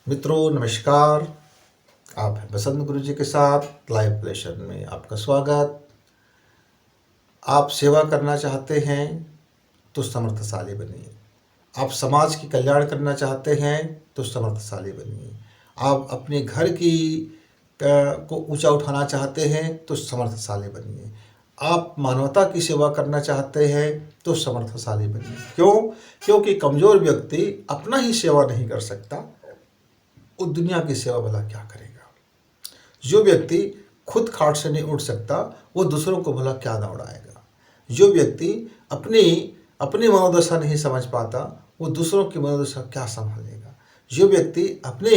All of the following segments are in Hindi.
मित्रों नमस्कार। आप हैं बसंत गुरु जी के साथ लाइव लेसन में आपका स्वागत। आप सेवा करना चाहते हैं तो समर्थशाली बनिए। आप समाज की कल्याण करना चाहते हैं तो समर्थशाली बनिए। आप अपने घर की को ऊंचा उठाना चाहते हैं तो समर्थशाली बनिए। आप मानवता की सेवा करना चाहते हैं तो समर्थशाली बनिए। क्यों? क्योंकि कमज़ोर व्यक्ति अपना ही सेवा नहीं कर सकता, वो दुनिया की सेवा भला क्या करेगा। जो व्यक्ति खुद खाट से नहीं उठ सकता वो दूसरों को भला क्या दौड़ाएगा। जो व्यक्ति अपनी अपनी मनोदशा नहीं समझ पाता वो दूसरों की मनोदशा क्या संभालेगा। जो व्यक्ति अपने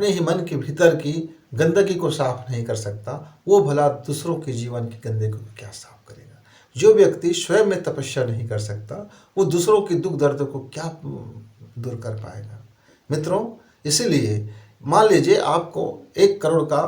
ही मन के भीतर की गंदगी को साफ नहीं कर सकता वो भला दूसरों के जीवन की गंदगी को क्या साफ करेगा। जो व्यक्ति स्वयं में तपस्या नहीं कर सकता वो दूसरों की दुख दर्द को क्या दूर कर पाएगा। मित्रों, इसीलिए मान लीजिए आपको 1 करोड़ का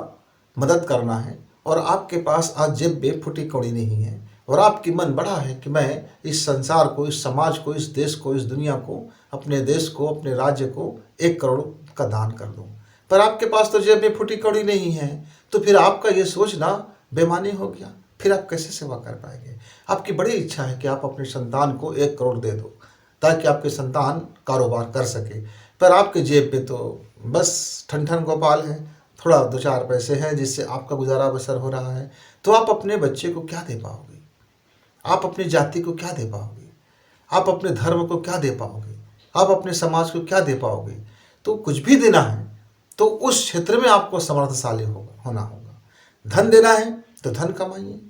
मदद करना है और आपके पास आज जेब में फूटी कौड़ी नहीं है और आपकी मन बड़ा है कि मैं इस संसार को, इस समाज को, इस देश को, इस दुनिया को, अपने देश को, अपने राज्य को 1 करोड़ का दान कर दूं, पर आपके पास तो जेब में फूटी कौड़ी नहीं है, तो फिर आपका ये सोचना बेमानी हो गया। फिर आप कैसे सेवा कर पाएंगे। आपकी बड़ी इच्छा है कि आप अपने संतान को 1 करोड़ दे दो ताकि आपके संतान कारोबार कर सके, पर आपके जेब में तो बस ठन ठन गोपाल है, थोड़ा 2-4 पैसे हैं जिससे आपका गुजारा बसर हो रहा है। तो आप अपने बच्चे को क्या दे पाओगे। आप अपनी जाति को क्या दे पाओगे। आप अपने धर्म को क्या दे पाओगे। आप अपने समाज को क्या दे पाओगे। तो कुछ भी देना है तो उस क्षेत्र में आपको समर्थशाली होना होगा। धन देना है तो धन कमाइए,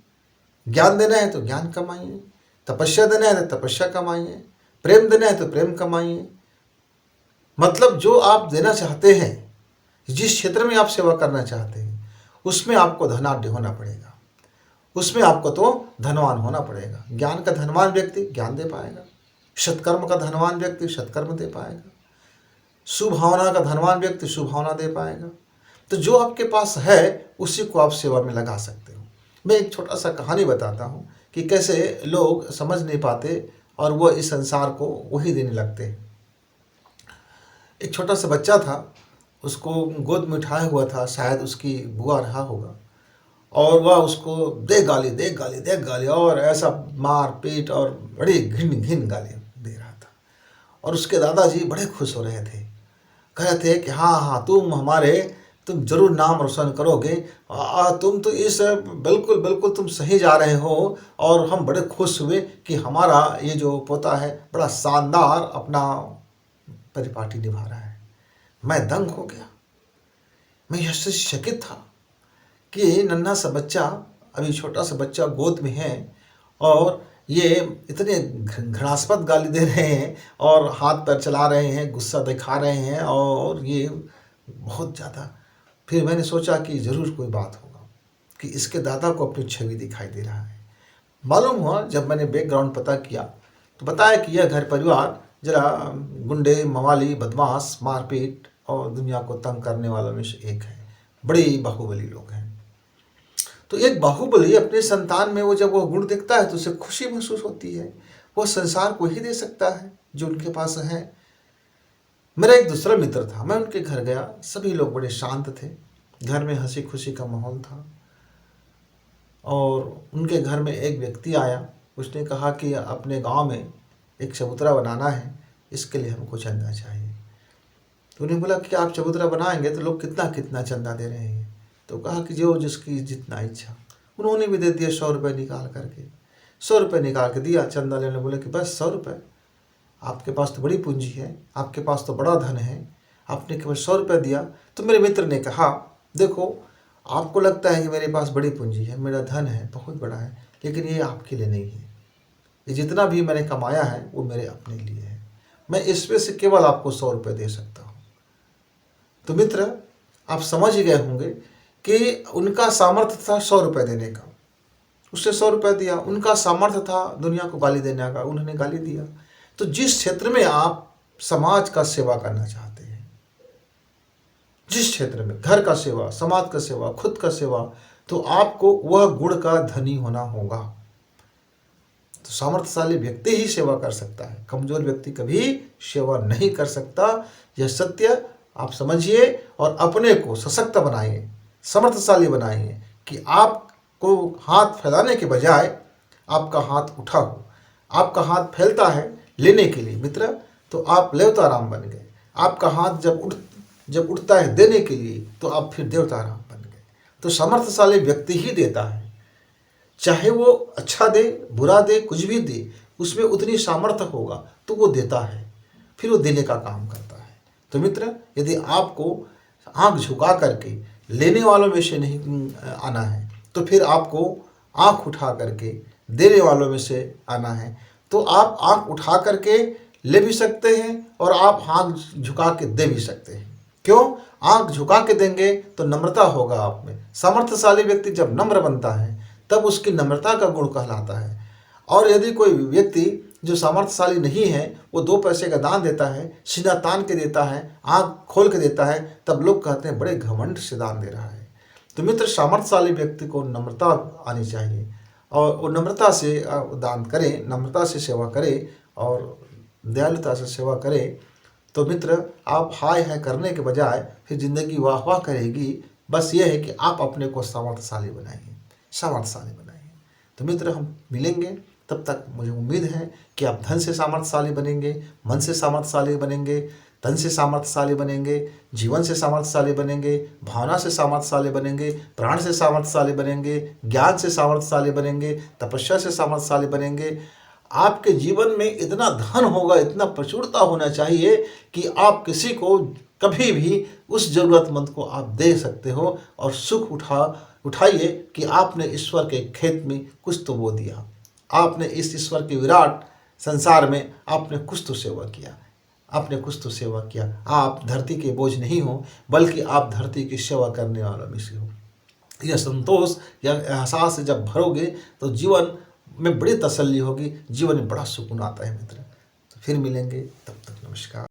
ज्ञान देना है तो ज्ञान कमाइए, तपस्या देना है तो तपस्या कमाइए, प्रेम देना है तो प्रेम कमाइए। मतलब जो आप देना चाहते हैं, जिस क्षेत्र में आप सेवा करना चाहते हैं, उसमें आपको धनाढ्य होना पड़ेगा, उसमें आपको तो धनवान होना पड़ेगा। ज्ञान का धनवान व्यक्ति ज्ञान दे पाएगा, सत्कर्म का धनवान व्यक्ति सत्कर्म दे पाएगा, सुभावना का धनवान व्यक्ति सुभावना दे पाएगा। तो जो आपके पास है उसी को आप सेवा में लगा सकते हो। मैं एक छोटा सा कहानी बताता हूँ कि कैसे लोग समझ नहीं पाते और वो इस संसार को वही देने लगते हैं। एक छोटा सा बच्चा था, उसको गोद में उठाया हुआ था, शायद उसकी बुआ रहा होगा, और वह उसको दे गाली दे गाली दे गाली और ऐसा मार पीट और बड़ी घिन घिन गाली दे रहा था। और उसके दादाजी बड़े खुश हो रहे थे, कह रहे थे कि हाँ हाँ तुम जरूर नाम रोशन करोगे। तुम तो इस बिल्कुल बिल्कुल तुम सही जा रहे हो और हम बड़े खुश हुए कि हमारा ये जो पोता है बड़ा शानदार अपना परिपाटी निभा रहा है। मैं दंग हो गया। मैं आश्चर्यचकित था कि नन्हा सा बच्चा, अभी छोटा सा बच्चा गोद में है और ये इतने घृणास्पद गाली दे रहे हैं और हाथ पैर चला रहे हैं, गुस्सा दिखा रहे हैं और ये बहुत ज़्यादा। फिर मैंने सोचा कि ज़रूर कोई बात होगा कि इसके दादा को अपनी छवि दिखाई दे रहा है। मालूम हुआ जब मैंने बैकग्राउंड पता किया तो बताया कि यह घर परिवार जरा गुंडे, मवाली, बदमाश, मारपीट और दुनिया को तंग करने वालों में से एक है। बड़ी बाहुबली लोग हैं। तो एक बाहुबली अपने संतान में वो जब वो गुण देखता है तो उसे खुशी महसूस होती है। वो संसार को ही दे सकता है जो उनके पास है। मेरा एक दूसरा मित्र था, मैं उनके घर गया, सभी लोग बड़े शांत थे, घर में हंसी खुशी का माहौल था। और उनके घर में एक व्यक्ति आया, उसने कहा कि अपने गांव में एक चबूतरा बनाना है, इसके लिए हमको चंदा चाहिए। तो उन्हें बोला कि आप चबूतरा बनाएंगे तो लोग कितना कितना चंदा दे रहे हैं। तो कहा कि जो जिसकी जितना इच्छा। उन्होंने भी दे दिया 100 रुपये निकाल करके। 100 रुपये निकाल के दिया। चंदा लेने बोले कि बस 100 रुपये, आपके पास तो बड़ी पूंजी है, आपके पास तो बड़ा धन है, आपने केवल 100 रुपये दिया। तो मेरे मित्र ने कहा, देखो आपको लगता है कि मेरे पास बड़ी पूंजी है, मेरा धन है, बहुत बड़ा है, लेकिन ये आपके लिए नहीं है। ये जितना भी मैंने कमाया है वो मेरे अपने लिए है। मैं इसमें से केवल आपको 100 रुपये दे सकता हूँ। तो मित्र, आप समझ ही गए होंगे कि उनका सामर्थ्य था 100 रुपये देने का, उससे 100 रुपये दिया। उनका सामर्थ्य था दुनिया को गाली देने का, उन्होंने गाली दिया। तो जिस क्षेत्र में आप समाज का सेवा करना चाहते हैं, जिस क्षेत्र में घर का सेवा, समाज का सेवा, खुद का सेवा, तो आपको वह गुण का धनी होना होगा। तो तो सामर्थ्यशाली व्यक्ति ही सेवा कर सकता है, कमजोर व्यक्ति कभी सेवा नहीं कर सकता। यह सत्य आप समझिए और अपने को सशक्त बनाइए, समर्थशाली बनाइए कि आपको हाथ फैलाने के बजाय आपका हाथ उठा हो। आपका हाथ फैलता है लेने के लिए मित्र, तो आप देवताराम बन गए। आपका हाथ जब उठता है देने के लिए, तो आप फिर देवताराम बन गए। तो समर्थशाली व्यक्ति ही देता है, चाहे वो अच्छा दे बुरा दे कुछ भी दे, उसमें उतनी सामर्थ्य होगा तो वो देता है, फिर वो देने का काम करता है। तो मित्र, यदि आपको आंख झुका करके लेने वालों में से नहीं आना है, तो फिर आपको आंख उठा करके देने वालों में से आना है। तो आप आंख उठा करके ले भी सकते हैं और आप आंख झुका के दे भी सकते हैं। क्यों? आंख झुका के देंगे तो नम्रता होगा आप में। सामर्थ्यशाली व्यक्ति जब नम्र बनता है तब उसकी नम्रता का गुण कहलाता है। और यदि कोई व्यक्ति जो सामर्थ्यशाली नहीं है वो 2 पैसे का दान देता है, सीना तान के देता है, आंख खोल के देता है, तब लोग कहते हैं बड़े घमंड से दान दे रहा है। तो मित्र, सामर्थ्यशाली व्यक्ति को नम्रता आनी चाहिए और वो नम्रता से दान करे, नम्रता से सेवा करे और दयालुता से सेवा करे। तो मित्र, आप हाय हाय करने के बजाय फिर ज़िंदगी वाह वाह करेगी। बस ये है कि आप अपने को सामर्थ्यशाली बनाइए, सामर्थ्यशाली बनाइए। तो मित्र, हम मिलेंगे, तब तक मुझे उम्मीद है कि आप धन से सामर्थ्यशाली बनेंगे, मन से सामर्थ्यशाली बनेंगे, तन से सामर्थ्यशाली बनेंगे, जीवन से सामर्थ्यशाली बनेंगे, भावना से सामर्थ्यशाली बनेंगे, प्राण से सामर्थ्यशाली बनेंगे, ज्ञान से सामर्थ्यशाली बनेंगे, तपस्या से सामर्थ्यशाली बनेंगे। आपके जीवन में इतना धन होगा, इतना प्रचुरता होना चाहिए कि आप किसी को कभी भी उस ज़रूरतमंद को आप दे सकते हो और सुख उठाइए कि आपने ईश्वर के खेत में कुछ तो बो दिया। आपने इस ईश्वर के विराट संसार में आपने कुछ तो सेवा किया, आपने कुछ तो सेवा किया। आप धरती के बोझ नहीं हो, बल्कि आप धरती की सेवा करने वालों में से हो। यह संतोष, यह एहसास से जब भरोगे तो जीवन में बड़ी तसल्ली होगी, जीवन में बड़ा सुकून आता है मित्र। तो फिर मिलेंगे, तब तक नमस्कार।